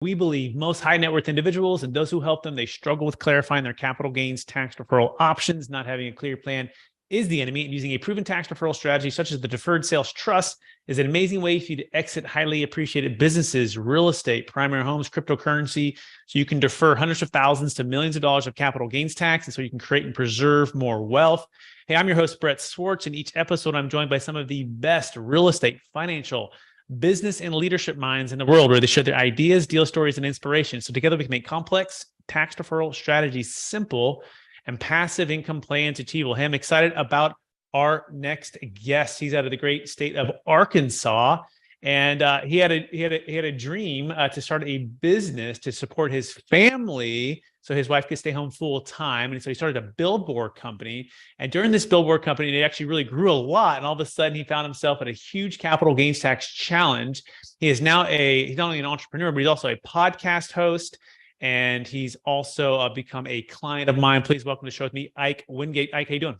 We believe most high net worth individuals and those who help them, they struggle with clarifying their capital gains tax deferral options. Not having a clear plan is the enemy, and using a proven tax deferral strategy such as the Deferred Sales Trust is an amazing way for you to exit highly appreciated businesses, real estate, primary homes, cryptocurrency, so you can defer hundreds of thousands to millions of dollars of capital gains tax, and so you can create and preserve more wealth. Hey, I'm your host, Brett Swarts. In each episode, I'm joined by some of the best real estate, financial, business, and leadership minds in the world, where they share their ideas, deal stories, and inspiration. So together we can make complex tax deferral strategies simple and passive income plans achievable. Hey, I'm excited about our next guest. He's out of the great state of Arkansas, and he had a dream to start a business to support his family, so his wife could stay home full time. And so he started a billboard company. And during this billboard company, it actually really grew a lot. And all of a sudden, he found himself at a huge capital gains tax challenge. He's not only an entrepreneur, but he's also a podcast host. And he's also become a client of mine. Please welcome to the show with me, Ike Wingate. Ike, how you doing?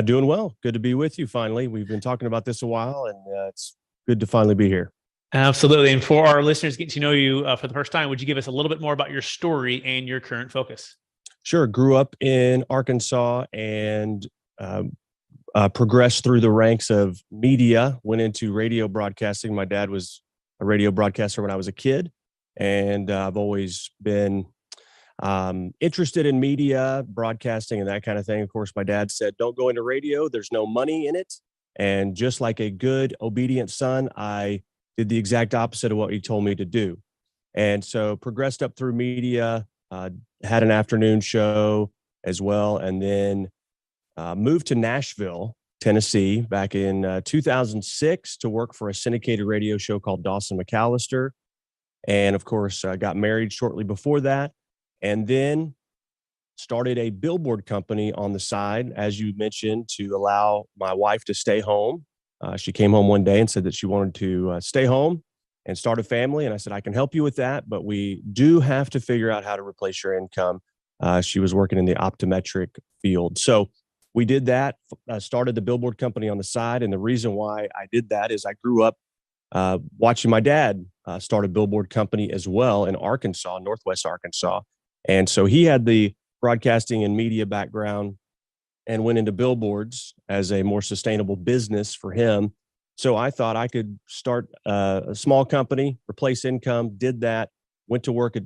Doing well. Good to be with you finally. We've been talking about this a while, and it's good to finally be here. Absolutely. And for our listeners getting to know you for the first time, would you give us a little bit more about your story and your current focus? Sure. Grew up in Arkansas and progressed through the ranks of media, went into radio broadcasting. My dad was a radio broadcaster when I was a kid, and I've always been interested in media, broadcasting, and that kind of thing. Of course, my dad said, don't go into radio. There's no money in it. And just like a good, obedient son, I did the exact opposite of what he told me to do. And so progressed up through media, had an afternoon show as well, and then moved to Nashville, Tennessee back in 2006 to work for a syndicated radio show called Dawson McAllister. And of course, got married shortly before that, and then started a billboard company on the side, as you mentioned, to allow my wife to stay home. She came home one day and said that she wanted to stay home and start a family. And I said, I can help you with that, but we do have to figure out how to replace your income. She was working in the optometric field. So we did that, started the billboard company on the side. And the reason why I did that is I grew up watching my dad start a billboard company as well in Arkansas, Northwest Arkansas. And so he had the broadcasting and media background and went into billboards as a more sustainable business for him. So I thought I could start a small company, replace income, did that, went to work.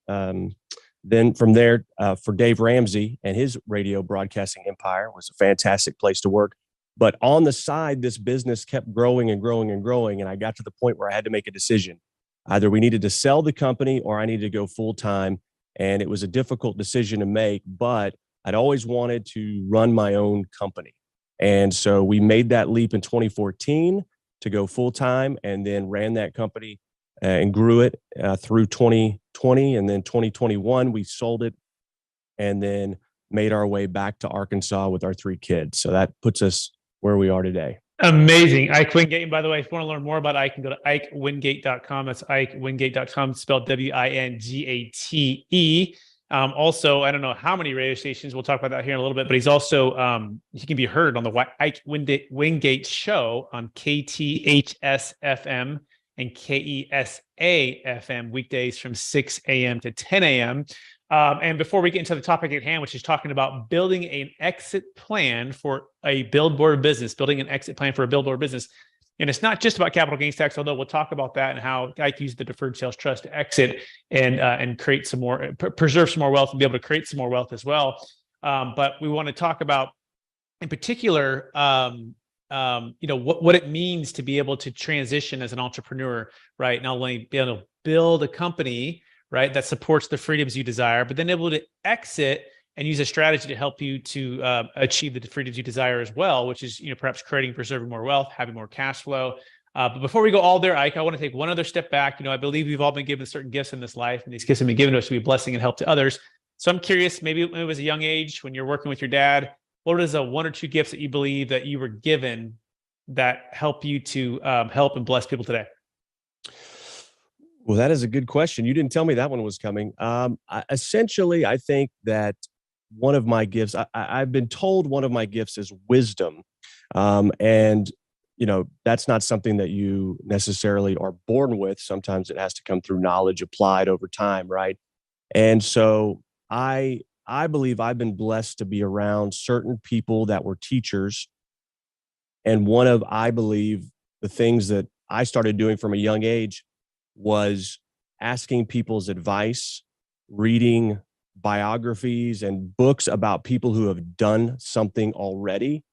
Then from there for Dave Ramsey and his radio broadcasting empire. Was a fantastic place to work. But on the side, this business kept growing and growing and growing. And I got to the point where I had to make a decision. Either we needed to sell the company or I needed to go full time. And it was a difficult decision to make, but I'd always wanted to run my own company. And so we made that leap in 2014 to go full time, and then ran that company and grew it through 2020. And then 2021, we sold it and then made our way back to Arkansas with our 3 kids. So that puts us where we are today. Amazing. Ike Wingate. And by the way, if you want to learn more about Ike, you can go to ikewingate.com. That's ikewingate.com, spelled WINGATE. Also, I don't know how many radio stations. We'll talk about that here in a little bit, but he's also, he can be heard on the Ike Wingate show on KTHS FM and KESA FM weekdays from 6 a.m. to 10 a.m. And before we get into the topic at hand, which is talking about building an exit plan for a billboard business, and it's not just about capital gains tax, although we'll talk about that and how Ike used the Deferred Sales Trust to exit and create some more, preserve some more wealth and be able to create some more wealth as well. But we want to talk about, in particular, what it means to be able to transition as an entrepreneur, right? Not only be able to build a company, right, that supports the freedoms you desire, but then able to exit and use a strategy to help you to achieve the freedoms you desire as well, which is, perhaps creating, preserving more wealth, having more cash flow. But before we go all there, Ike, I want to take one other step back. I believe we've all been given certain gifts in this life, and these gifts have been given to us to be a blessing and help to others. So I'm curious, maybe it was a young age when you're working with your dad, what is 1 or 2 gifts that you believe that you were given that help you to help and bless people today? Well, that is a good question. You didn't tell me that one was coming. Essentially, I think that one of my gifts, I've been told one of my gifts is wisdom. And that's not something that you necessarily are born with. Sometimes it has to come through knowledge applied over time, right? And so I believe I've been blessed to be around certain people that were teachers. And one of, I believe, the things that I started doing from a young age was asking people's advice, reading biographies and books about people who have done something already.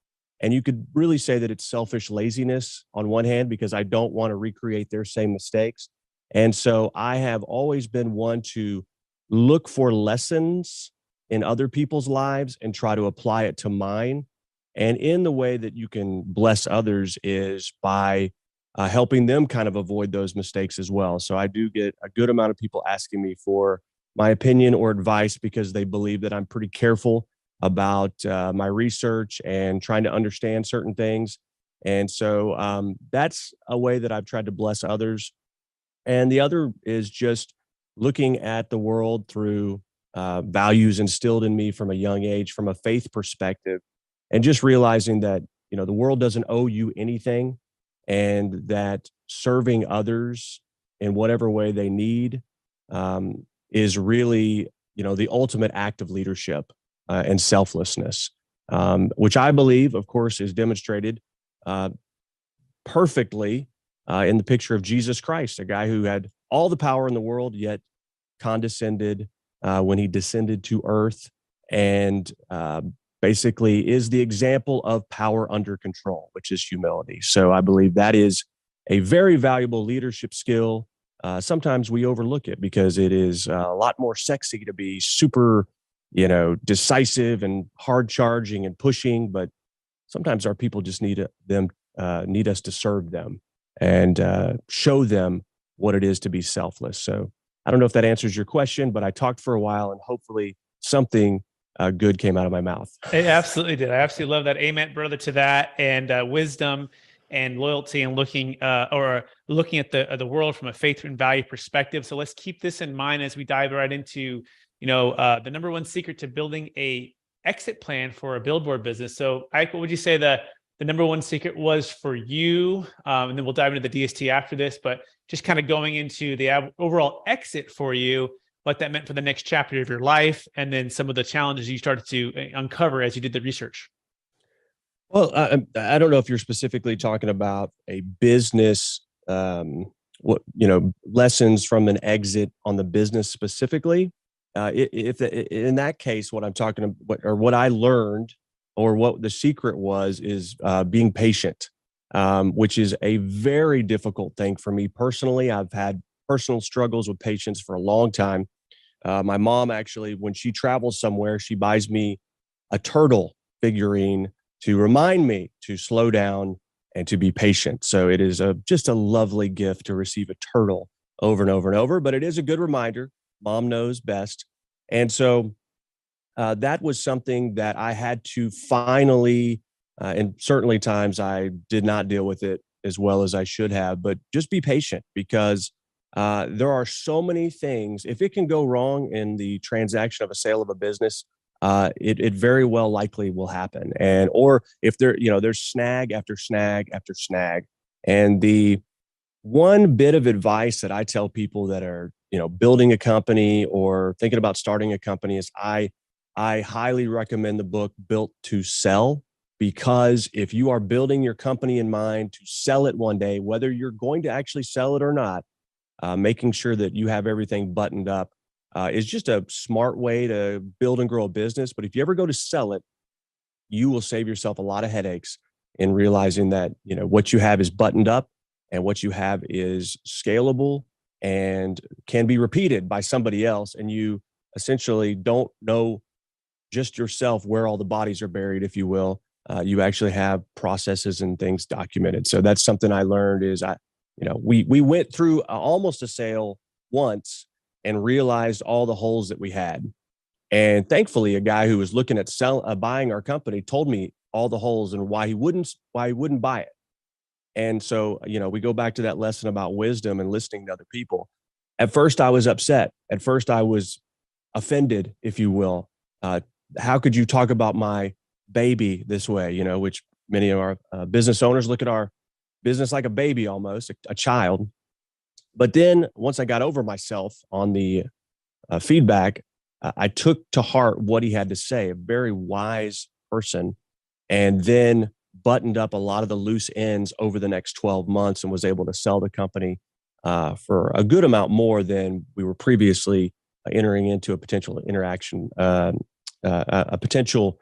And you could really say that it's selfish laziness on one hand, because I don't want to recreate their same mistakes. And so I have always been one to look for lessons in other people's lives and try to apply it to mine. And in the way that you can bless others is by helping them kind of avoid those mistakes as well. So I do get a good amount of people asking me for my opinion or advice because they believe that I'm pretty careful about my research and trying to understand certain things. And so that's a way that I've tried to bless others. And the other is just looking at the world through values instilled in me from a young age, from a faith perspective, and just realizing that, the world doesn't owe you anything, and that serving others in whatever way they need is really, the ultimate act of leadership and selflessness, which I believe, of course, is demonstrated uh, perfectly in the picture of Jesus Christ, a guy who had all the power in the world, yet condescended when he descended to earth, and basically is the example of power under control, which is humility. So I believe that is a very valuable leadership skill. Sometimes we overlook it because it is a lot more sexy to be super, decisive and hard charging and pushing. But sometimes our people just need us to serve them and show them what it is to be selfless. So I don't know if that answers your question, but I talked for a while and hopefully something good came out of my mouth. It absolutely did. I absolutely love that. Amen, brother, to that. And wisdom and loyalty, and looking at the world from a faith and value perspective. So let's keep this in mind as we dive right into, the number one secret to building a exit plan for a billboard business. So Ike, what would you say the number one secret was for you? And then we'll dive into the DST after this, but just kind of going into the overall exit for you, what that meant for the next chapter of your life, and then some of the challenges you started to uncover as you did the research. Well, I don't know if you're specifically talking about a business, lessons from an exit on the business specifically. If in that case, what I'm talking about, or what I learned, or what the secret was, is being patient, which is a very difficult thing for me personally. I've had personal struggles with patience for a long time. My mom actually, when she travels somewhere, she buys me a turtle figurine to remind me to slow down and to be patient. So it is just a lovely gift to receive a turtle over and over and over, but it is a good reminder. Mom knows best. And so that was something that I had to finally, and certainly times I did not deal with it as well as I should have, but just be patient, because there are so many things. If it can go wrong in the transaction of a sale of a business, it very well likely will happen. And, or if there's snag after snag after snag. And the one bit of advice that I tell people that are, building a company or thinking about starting a company is I highly recommend the book Built to Sell, because if you are building your company in mind to sell it one day, whether you're going to actually sell it or not, making sure that you have everything buttoned up is just a smart way to build and grow a business. But if you ever go to sell it, you will save yourself a lot of headaches in realizing that, what you have is buttoned up and what you have is scalable and can be repeated by somebody else. And you essentially don't know just yourself where all the bodies are buried, if you will. You actually have processes and things documented. So that's something I learned is we went through almost a sale once and realized all the holes that we had. And thankfully, a guy who was looking at buying our company told me all the holes and why he wouldn't buy it. And so, we go back to that lesson about wisdom and listening to other people. At first, I was upset. At first, I was offended, if you will. How could you talk about my baby this way? Which many of our business owners look at our business like a baby, almost a child. But then once I got over myself on the feedback, I took to heart what he had to say, a very wise person, and then buttoned up a lot of the loose ends over the next 12 months and was able to sell the company for a good amount more than we were previously entering into a potential interaction, a potential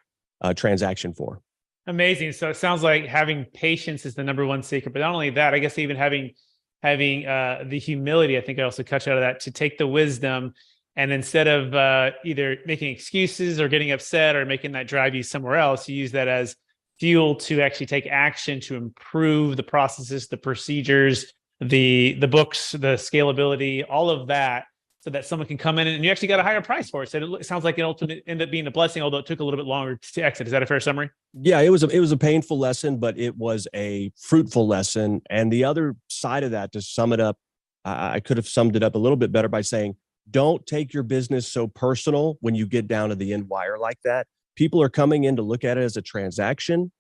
transaction for. Amazing. So it sounds like having patience is the number one secret, but not only that, I guess even having the humility, I think I also cut out of that, to take the wisdom and instead of either making excuses or getting upset or making that drive you somewhere else, you use that as fuel to actually take action to improve the processes, the procedures, the books, the scalability, all of that, so that someone can come in and you actually got a higher price for it. So it sounds like it ultimately ended up being a blessing, although it took a little bit longer to exit. Is that a fair summary? Yeah, it was a painful lesson, but it was a fruitful lesson. And the other side of that, to sum it up, I could have summed it up a little bit better by saying, don't take your business so personal when you get down to the end wire like that. People are coming in to look at it as a transaction.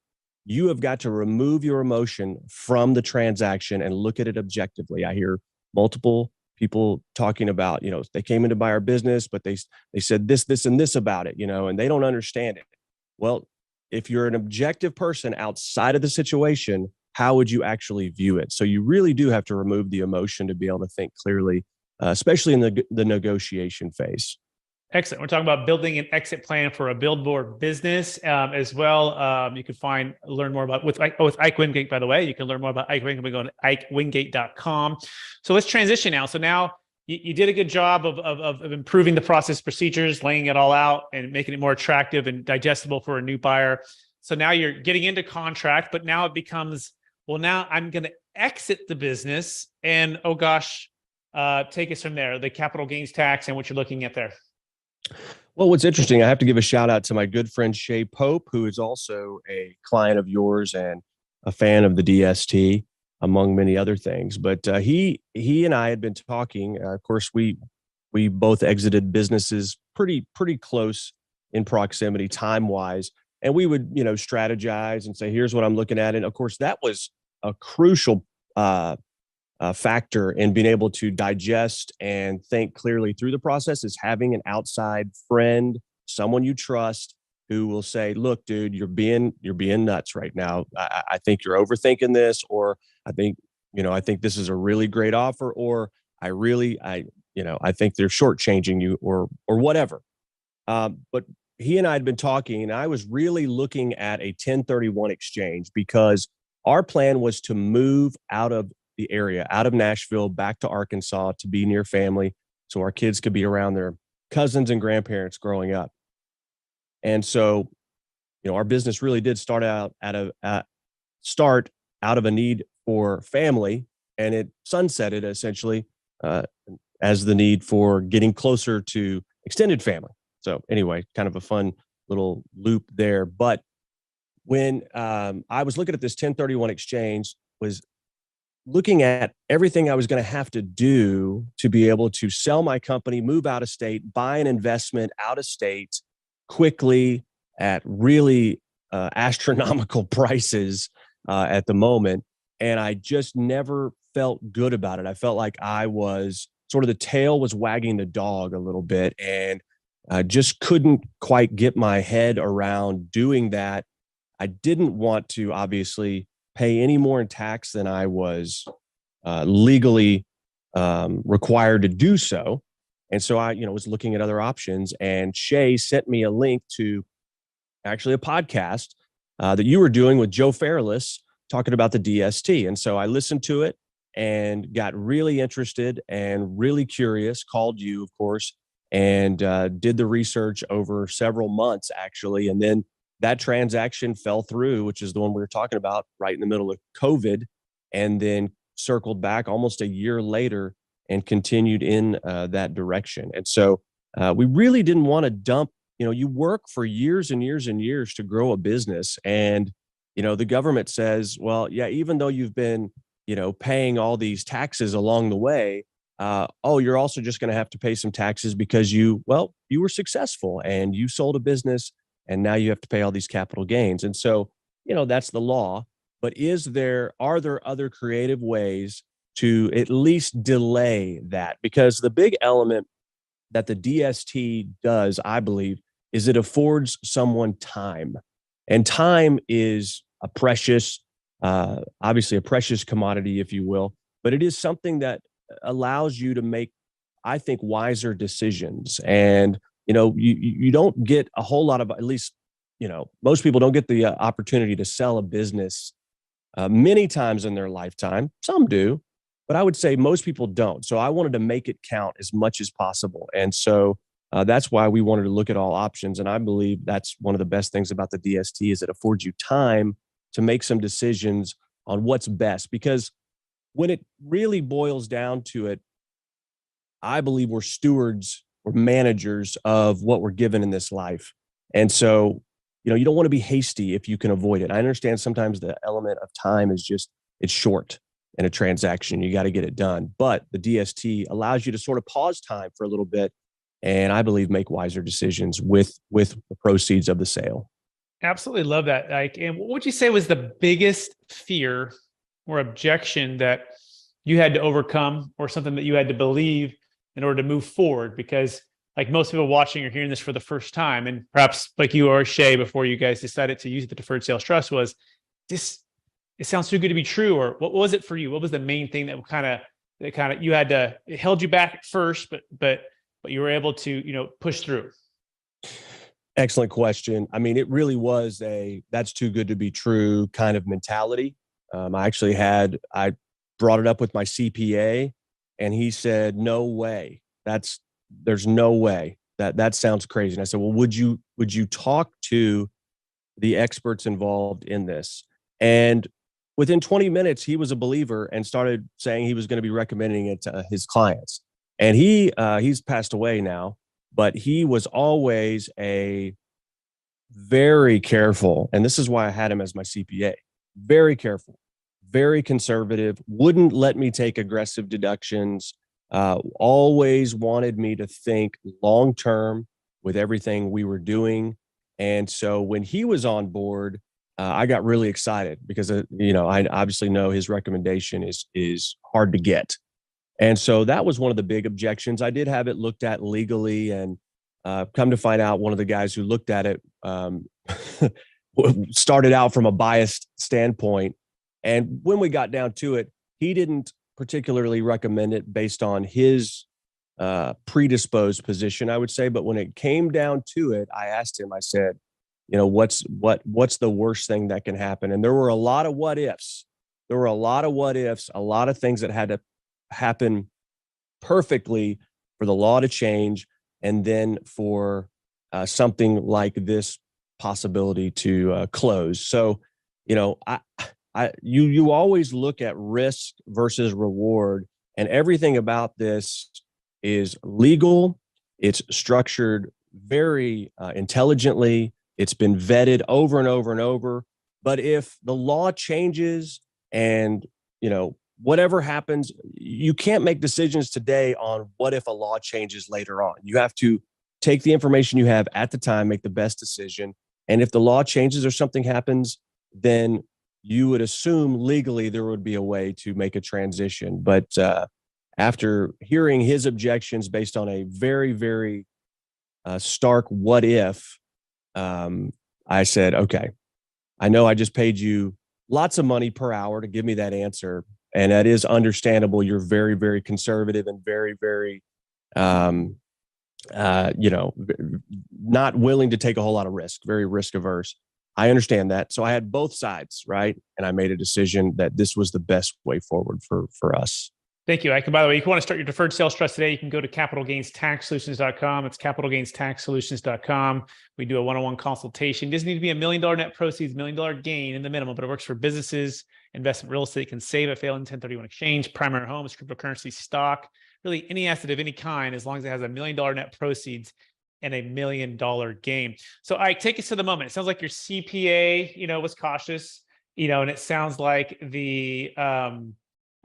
You have got to remove your emotion from the transaction and look at it objectively. I hear multiple people talking about, they came in to buy our business, but they said this, and this about it, and they don't understand it. Well, if you're an objective person outside of the situation, how would you actually view it? So you really do have to remove the emotion to be able to think clearly, especially in the negotiation phase. Excellent. We're talking about building an exit plan for a Billboard business as well. You can learn more about with Ike Wingate, by the way. You can learn more about Ike Wingate by going to ikewingate.com. So let's transition now. So now you did a good job of improving the process procedures, laying it all out and making it more attractive and digestible for a new buyer. So now you're getting into contract, but now it becomes, well, now I'm going to exit the business and, oh gosh, take us from there, the capital gains tax and what you're looking at there. Well, what's interesting, I have to give a shout out to my good friend Shay Pope, who is also a client of yours and a fan of the DST, among many other things. But he and I had been talking. Of course, we both exited businesses pretty close in proximity, time wise, and we would strategize and say, "Here's what I'm looking at." And of course, that was a crucial factor in being able to digest and think clearly through the process, is having an outside friend, someone you trust, who will say, "Look, dude, you're being nuts right now. I think you're overthinking this, or I think this is a really great offer, or I think they're shortchanging you, or whatever." But he and I had been talking, and I was really looking at a 1031 exchange because our plan was to move out of the area, out of Nashville, back to Arkansas to be near family, so our kids could be around their cousins and grandparents growing up. And so, our business really did start out of a need for family, and it sunsetted essentially as the need for getting closer to extended family. So anyway, kind of a fun little loop there. But when I was looking at this 1031 exchange, was looking at everything I was going to have to do to be able to sell my company, move out of state, buy an investment out of state quickly at really astronomical prices at the moment. And I just never felt good about it. I felt like I was sort of, the tail was wagging the dog a little bit, and I just couldn't quite get my head around doing that. I didn't want to obviously pay any more in tax than I was legally required to do so. And so I, was looking at other options, and Shay sent me a link to actually a podcast that you were doing with Joe Fairless talking about the DST. And so I listened to it and got really interested and really curious, called you, of course, and did the research over several months, actually. And then that transaction fell through, which is the one we were talking about, right in the middle of COVID, and then circled back almost a year later and continued in that direction. And so we really didn't want to dump, you work for years and years and years to grow a business. And, the government says, well, yeah, even though you've been, paying all these taxes along the way, you're also just going to have to pay some taxes because you were successful and you sold a business, and now you have to pay all these capital gains. And so, that's the law. but are there other creative ways to at least delay that? Because the big element that the DST does, I believe, is it affords someone time. And time is a precious, obviously a precious commodity, if you will, but it is something that allows you to make, I think, wiser decisions. And, you don't get a whole lot of, at least, most people don't get the opportunity to sell a business many times in their lifetime. Some do, but I would say most people don't. So I wanted to make it count as much as possible. And so that's why we wanted to look at all options. And I believe that's one of the best things about the DST is it affords you time to make some decisions on what's best. Because when it really boils down to it, I believe we're stewards or managers of what we're given in this life. And so, you don't want to be hasty if you can avoid it. I understand sometimes the element of time is it's short in a transaction. You got to get it done. But the DST allows you to sort of pause time for a little bit and I believe make wiser decisions with the proceeds of the sale. Absolutely love that, Ike. And what would you say was the biggest fear or objection that you had to overcome or something that you had to believe in order to move forward? Because like most people watching or hearing this for the first time, and perhaps like you or Shay before you guys decided to use the Deferred Sales Trust, was this, it sounds too good to be true. Or what was it for you? What was the main thing that you had to, it held you back at first, but you were able to, push through? Excellent question. I mean, it really was that's too good to be true kind of mentality. I brought it up with my CPA and he said, no way. There's no way that sounds crazy. And I said, well, would you talk to the experts involved in this? And within 20 minutes, he was a believer and started saying he was going to be recommending it to his clients. And he's passed away now, but he was always a very careful, and this is why I had him as my CPA, very careful, very conservative, wouldn't let me take aggressive deductions, always wanted me to think long-term with everything we were doing. And so when he was on board, I got really excited because, I obviously know his recommendation is hard to get. And so that was one of the big objections. I did have it looked at legally and come to find out one of the guys who looked at it started out from a biased standpoint. And when we got down to it, he didn't particularly recommend it based on his predisposed position, I would say. But when it came down to it, I asked him, I said, what's the worst thing that can happen? And there were a lot of what ifs. A lot of things that had to happen perfectly for the law to change. And then for something like this possibility to close. So, you always look at risk versus reward, and everything about this is legal. It's structured very intelligently. It's been vetted over and over and over. But if the law changes and, whatever happens, you can't make decisions today on what if a law changes later on. You have to take the information you have at the time, make the best decision. And if the law changes or something happens, then you would assume legally there would be a way to make a transition. But after hearing his objections based on a very, very stark what if, I said, okay, I know I just paid you lots of money per hour to give me that answer. And that is understandable. You're very, very conservative and very, very, not willing to take a whole lot of risk, very risk averse. I understand that. So I had both sides, right? And I made a decision that this was the best way forward for us. Thank you, Ike. And by the way, if you want to start your deferred sales trust today, you can go to capitalgainstaxsolutions.com. It's capitalgainstaxsolutions.com. We do a one-on-one consultation. It doesn't need to be $1 million net proceeds, $1 million gain in the minimum, but it works for businesses, investment real estate, can save a failing 1031 exchange, primary homes, cryptocurrency, stock, really any asset of any kind, as long as it has $1 million net proceeds and $1 million gain. So Ike, take us to the moment. It sounds like your CPA, was cautious, and it sounds like the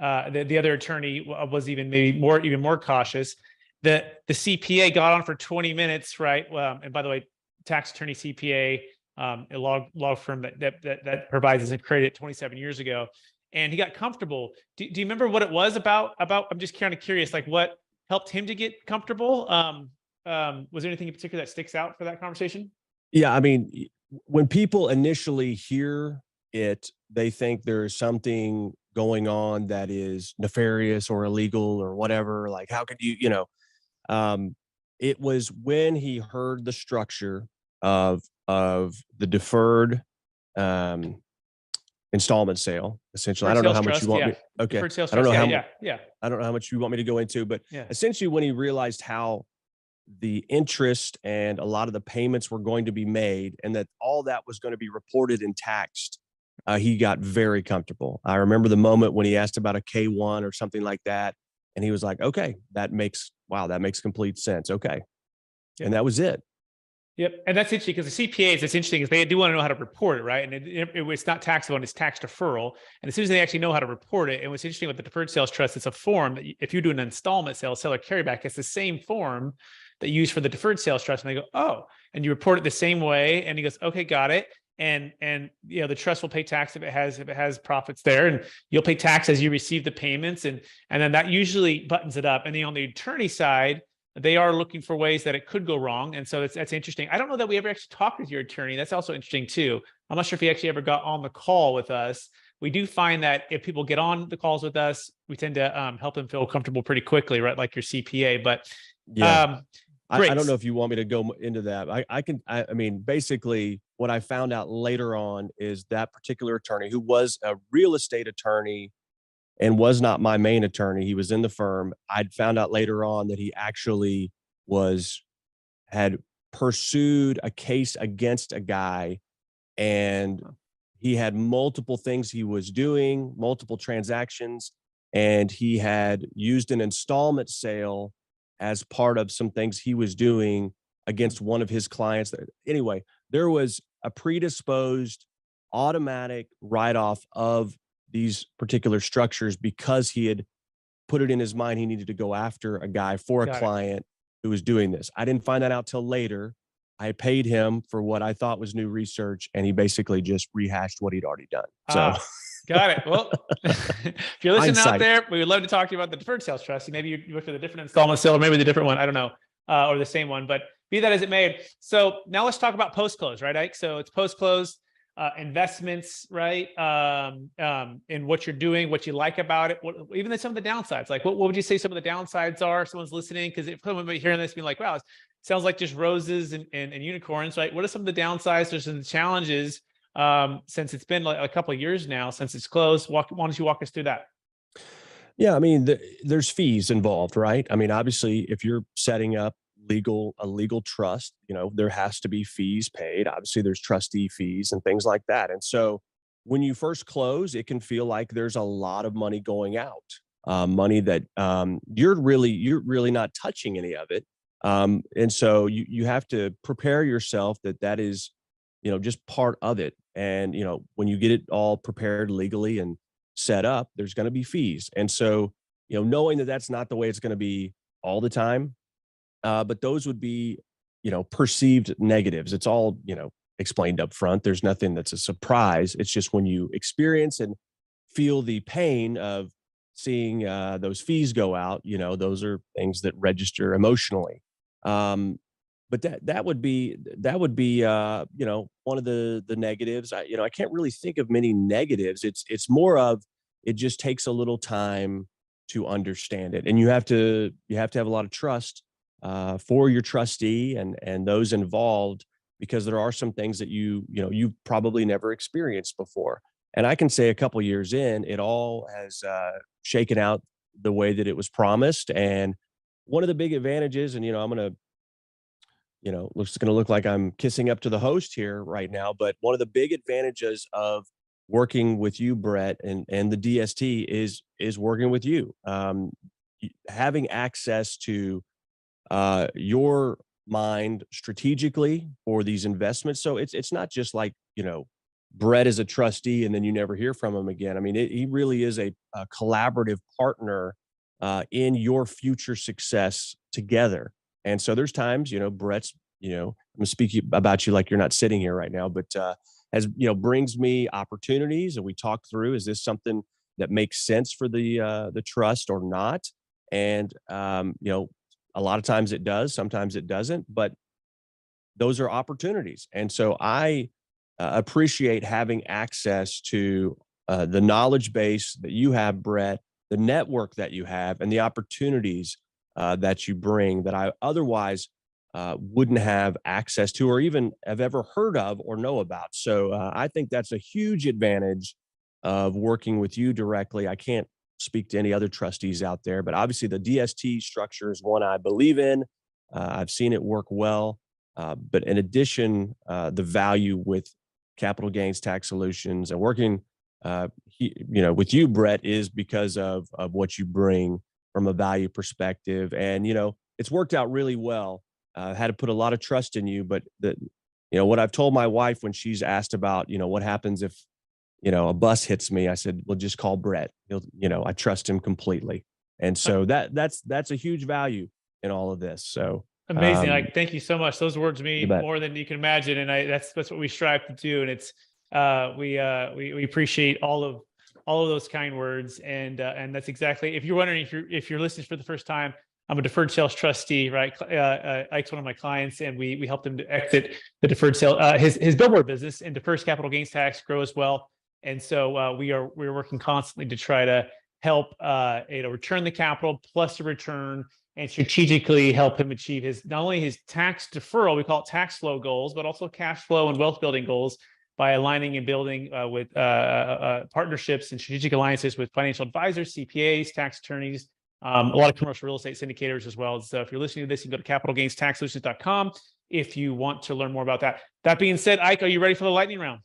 other attorney was even more cautious. The CPA got on for 20 minutes, right? And by the way, tax attorney CPA, a law firm that provides us and created it 27 years ago. And he got comfortable. Do you remember what it was about? I'm just kind of curious, like what helped him to get comfortable? Was there anything in particular that sticks out for that conversation? Yeah, I mean, when people initially hear it, they think there's something going on that is nefarious or illegal or whatever. Like, how could you, um, it was when he heard the structure of the deferred um, installment sale. Essentially, I Deferred don't know Sales how much you Trust, want yeah. me. Okay, Deferred Sales I don't Trust, know yeah, how yeah. I don't know how much you want me to go into, but Yeah. essentially, when he realized how the interest and a lot of the payments were going to be made and that all that was going to be reported and taxed, he got very comfortable. I remember the moment when he asked about a K-1 or something like that. And he was like, okay, that makes complete sense. Okay. Yep. And that was it. Yep. And that's interesting because the CPAs, it's interesting is they do want to know how to report it, right? And it's not taxable and it's tax deferral. And as soon as they actually know how to report it, and what's interesting with the deferred sales trust, it's a form that if you do an installment sale, seller carryback, it's the same form that you use for the deferred sales trust. And they go, oh, and you report it the same way. And he goes, okay, got it. And the trust will pay tax if it has profits there, and you'll pay tax as you receive the payments. And then that usually buttons it up. And then on the attorney side, they are looking for ways that it could go wrong. And so that's interesting. I don't know that we ever actually talked with your attorney. That's also interesting too. I'm not sure if he actually ever got on the call with us. We do find that if people get on the calls with us, we tend to help them feel comfortable pretty quickly, right? Like your CPA. But Yeah. great. I don't know if you want me to go into that. I mean, basically what I found out later on is that particular attorney, who was a real estate attorney and was not my main attorney. He was in the firm. I'd found out later on that he actually had pursued a case against a guy, and he had multiple things he was doing, multiple transactions, and he had used an installment sale as part of some things he was doing against one of his clients. Anyway, there was a predisposed automatic write-off of these particular structures because he had put it in his mind he needed to go after a guy for a client who was doing this. I didn't find that out till later. I paid him for what I thought was new research, and he basically just rehashed what he'd already done. So got it. Well, if you're listening Hindsight. out there, we would love to talk to you about the deferred sales trust. Maybe you work with a different installment sale, or maybe the different one. I don't know, or the same one, but be that as it may. So now let's talk about post-close, right, Ike? So it's post-close investments, right? And what you're doing, what you like about it, even some of the downsides. Like, what would you say some of the downsides are? Someone's listening, because if someone might be hearing this, being like, wow, it sounds like just roses and unicorns, right? What are some of the downsides? There's some challenges since it's been like a couple of years now since it's closed. Why don't you walk us through that? Yeah, I mean, there's fees involved, right? I mean, obviously, if you're setting up a legal trust, there has to be fees paid. Obviously, there's trustee fees and things like that. And so when you first close, it can feel like there's a lot of money going out, money that you're really not touching any of it. And so you have to prepare yourself that is, just part of it. And, when you get it all prepared legally and set up, there's going to be fees. And so, knowing that that's not the way it's going to be all the time, but those would be, perceived negatives. It's all, explained up front. There's nothing that's a surprise. It's just when you experience and feel the pain of seeing those fees go out, those are things that register emotionally. But that would be one of the negatives. I can't really think of many negatives. It's more of, it just takes a little time to understand it, and you have to have a lot of trust for your trustee and those involved, because there are some things that you've probably never experienced before. And I can say a couple years in, it all has shaken out the way that it was promised. And one of the big advantages, and I'm going to, looks going to look like I'm kissing up to the host here right now, but one of the big advantages of working with you, Brett, and the DST is working with you, having access to your mind strategically for these investments. So it's not just like, Brett is a trustee and then you never hear from him again. I mean, he really is a collaborative partner in your future success together. And so there's times, Brett's I'm speaking about you like you're not sitting here right now, but as brings me opportunities, and we talk through, is this something that makes sense for the trust or not? And a lot of times it does, sometimes it doesn't, but those are opportunities. And so I appreciate having access to the knowledge base that you have, Brett, the network that you have, and the opportunities that you bring that I otherwise wouldn't have access to or even have ever heard of or know about. So I think that's a huge advantage of working with you directly. I can't speak to any other trustees out there, but obviously the DST structure is one I believe in. I've seen it work well. But in addition, the value with capital gains tax solutions and working, with you, Brett, is because of what you bring from a value perspective. And, it's worked out really well. Had to put a lot of trust in you, but what I've told my wife when she's asked about, what happens if, a bus hits me, I said, well, just call Brett. I trust him completely. And so that's a huge value in all of this. So amazing. Thank you so much. Those words mean more than you can imagine. And that's what we strive to do. And it's, we appreciate all of those kind words. And that's exactly, if you're wondering, if you're listening for the first time, I'm a deferred sales trustee, right? Ike's one of my clients, and we helped him to exit the deferred sale, his billboard business, and defers capital gains tax, grow as well. And so we're working constantly to try to help return the capital plus the return, and strategically help him achieve not only his tax deferral, we call it tax flow goals, but also cash flow and wealth building goals by aligning and building with partnerships and strategic alliances with financial advisors, CPAs, tax attorneys, a lot of commercial real estate syndicators as well. So if you're listening to this, you can go to capitalgainstaxsolutions.com if you want to learn more about that. That being said, Ike, are you ready for the lightning round?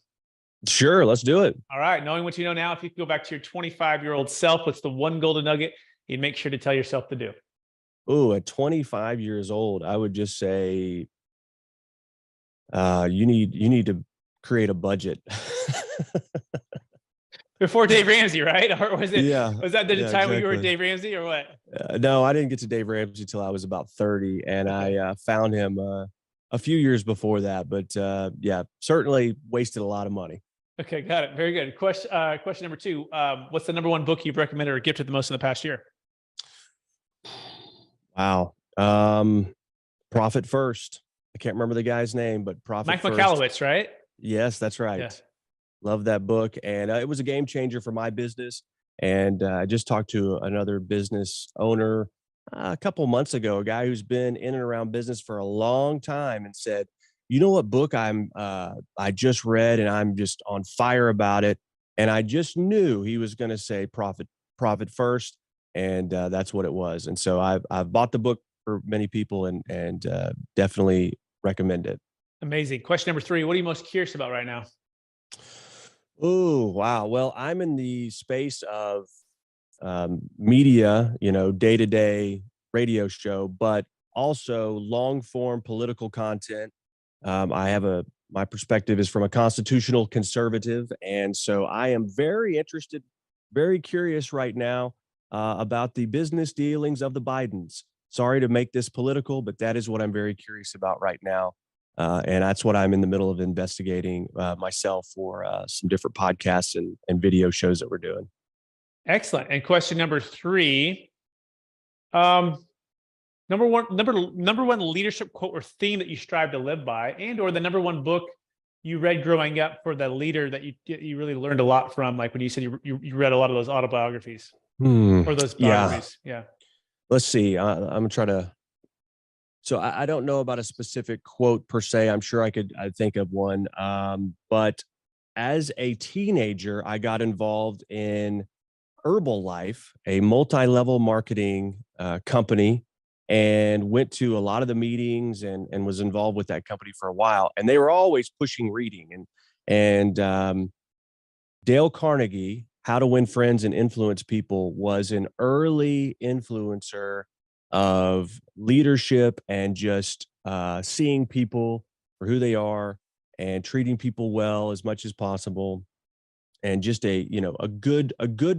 Sure, let's do it. All right. Knowing what you know now, if you could go back to your 25-year-old self, what's the one golden nugget you'd make sure to tell yourself to do? Oh, at 25 years old, I would just say, you need to create a budget. Before Dave Ramsey, right? Or was it? Yeah. Was that the time exactly. when you were Dave Ramsey, or what? No, I didn't get to Dave Ramsey till I was about 30, and I found him a few years before that. But certainly wasted a lot of money. Okay, got it. Very good. Question number 2. What's the number one book you've recommended or gifted the most in the past year? Wow. Profit First. I can't remember the guy's name, but Mike First. Michalowicz, right? Yes, that's right. Yeah. Love that book. And it was a game changer for my business. And I just talked to another business owner a couple months ago, a guy who's been in and around business for a long time, and said, you know what book I just read, and I'm just on fire about it. And I just knew he was going to say Profit First. And that's what it was. And so I've bought the book for many people, and definitely recommend it. Amazing. Question number 3. What are you most curious about right now? Oh, wow. Well, I'm in the space of media, day-to-day radio show, but also long-form political content. My perspective is from a constitutional conservative. And so I am very interested, very curious right now about the business dealings of the Bidens. Sorry to make this political, but that is what I'm very curious about right now. And that's what I'm in the middle of investigating myself for some different podcasts and video shows that we're doing. Excellent. And question number 3, number one leadership quote or theme that you strive to live by, and or the number one book you read growing up for the leader that you really learned a lot from, like when you said you read a lot of those autobiographies or those biographies. Yeah. Let's see. I'm gonna try to. So I don't know about a specific quote per se. I'm sure I'd think of one. But as a teenager, I got involved in Herbalife, a multi-level marketing company, and went to a lot of the meetings and was involved with that company for a while. And they were always pushing reading. And Dale Carnegie, How to Win Friends and Influence People, was an early influencer of leadership and just seeing people for who they are and treating people well as much as possible. And just a good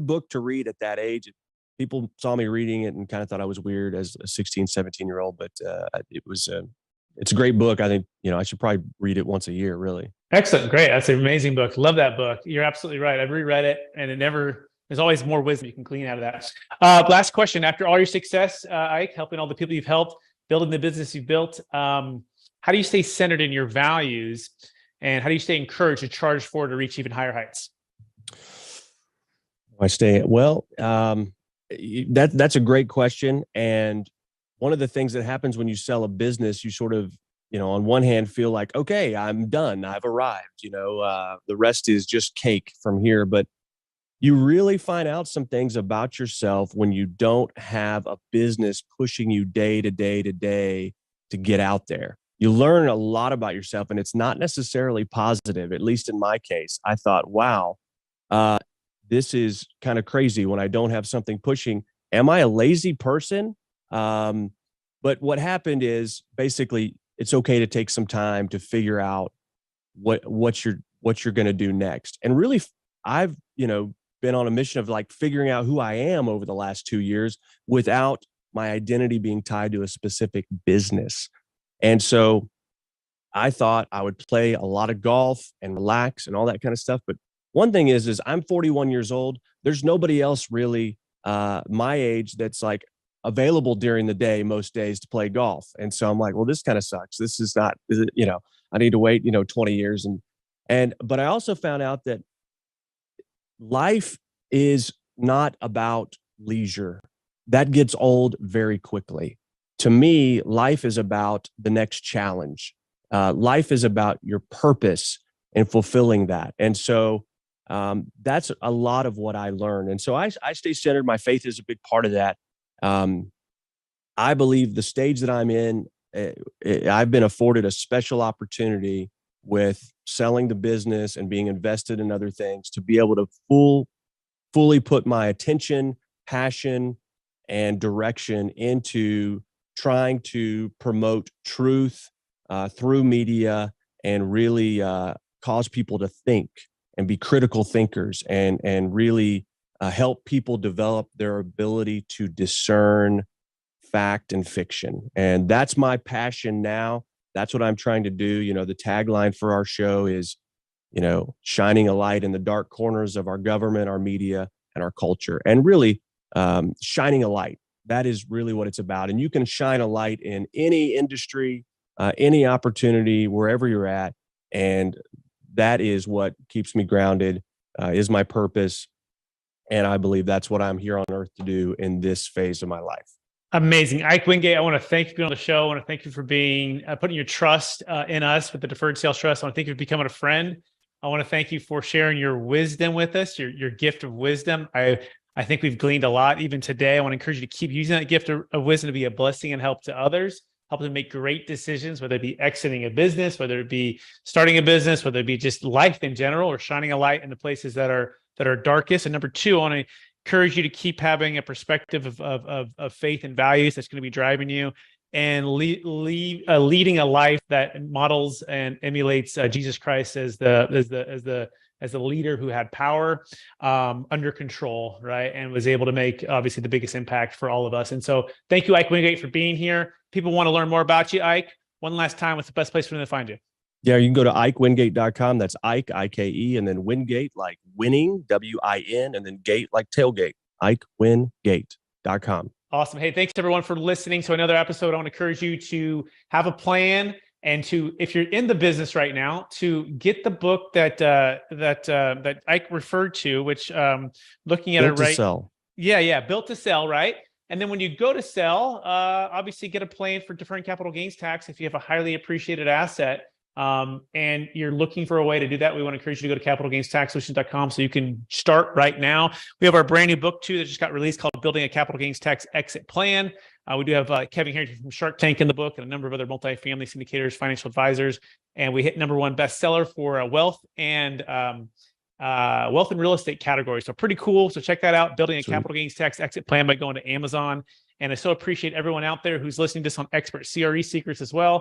book to read at that age. People saw me reading it and kind of thought I was weird as a 16, 17-year-old, but it was it's a great book. I think, I should probably read it once a year, really. Excellent. Great. That's an amazing book. Love that book. You're absolutely right. I've reread it and there's always more wisdom you can glean out of that. Last question. After all your success, Ike, helping all the people you've helped, building the business you've built, how do you stay centered in your values, and how do you stay encouraged to charge forward to reach even higher heights? That's a great question. And one of the things that happens when you sell a business, you sort of, on one hand feel like, okay, I'm done. I've arrived, the rest is just cake from here. But you really find out some things about yourself when you don't have a business pushing you day to day to day to get out there. You learn a lot about yourself, and it's not necessarily positive. At least in my case, I thought, wow, this is kind of crazy when I don't have something pushing. Am I a lazy person? But what happened is basically it's okay to take some time to figure out what you're going to do next. And really, I've, been on a mission of like figuring out who I am over the last 2 years without my identity being tied to a specific business. And so I thought I would play a lot of golf and relax and all that kind of stuff. But one thing is I'm 41 years old. There's nobody else really my age that's like available during the day most days to play golf. And so I'm like, well, this kind of sucks. This is not, I need to wait, 20 years. But I also found out that life is not about leisure. That gets old very quickly. To me, life is about the next challenge. Life is about your purpose and fulfilling that. And so that's a lot of what I learned. And so I stay centered. My faith is a big part of that. I believe the stage that I'm in, I've been afforded a special opportunity with selling the business and being invested in other things to be able to fully put my attention, passion, and direction into trying to promote truth through media and really cause people to think and be critical thinkers and really help people develop their ability to discern fact and fiction. And that's my passion now. That's what I'm trying to do. The tagline for our show is, shining a light in the dark corners of our government, our media, and our culture. And really shining a light. That is really what it's about. And you can shine a light in any industry, any opportunity, wherever you're at. And that is what keeps me grounded, is my purpose. And I believe that's what I'm here on earth to do in this phase of my life. Amazing. Ike Wingate, I want to thank you for being on the show. I want to thank you for being putting your trust in us with the Deferred Sales Trust. I want to thank you for becoming a friend. I want to thank you for sharing your wisdom with us, your gift of wisdom. I think we've gleaned a lot even today. I want to encourage you to keep using that gift of wisdom to be a blessing and help to others, help them make great decisions, whether it be exiting a business, whether it be starting a business, whether it be just life in general, or shining a light in the places that are darkest. And number two, I want to encourage you to keep having a perspective of faith and values that's going to be driving you, and leading a life that models and emulates Jesus Christ as the leader who had power under control, right, and was able to make obviously the biggest impact for all of us. And so, thank you, Ike Wingate, for being here. People want to learn more about you, Ike. One last time, what's the best place for them to find you? Yeah, you can go to IkeWingate.com. That's Ike, I-K-E, and then Wingate, like winning, W-I-N, and then gate, like tailgate, IkeWingate.com. Awesome. Hey, thanks everyone for listening to another episode. I want to encourage you to have a plan and to, if you're in the business right now, to get the book that Ike referred to, which looking at Built it right. to Sell. Yeah. Built to Sell, right? And then when you go to sell, obviously get a plan for deferring capital gains tax if you have a highly appreciated asset. And you're looking for a way to do that. We want to encourage you to go to capitalgainstaxsolutions.com so you can start right now. We have our brand new book too that just got released called Building a Capital Gains Tax Exit Plan. We do have Kevin Harrington from Shark Tank in the book and a number of other multifamily syndicators, financial advisors. And we hit #1 bestseller for wealth and real estate category. So pretty cool. So check that out. Building a Capital Gains Tax Exit Plan by going to Amazon. And I so appreciate everyone out there who's listening to this on Expert CRE Secrets as well.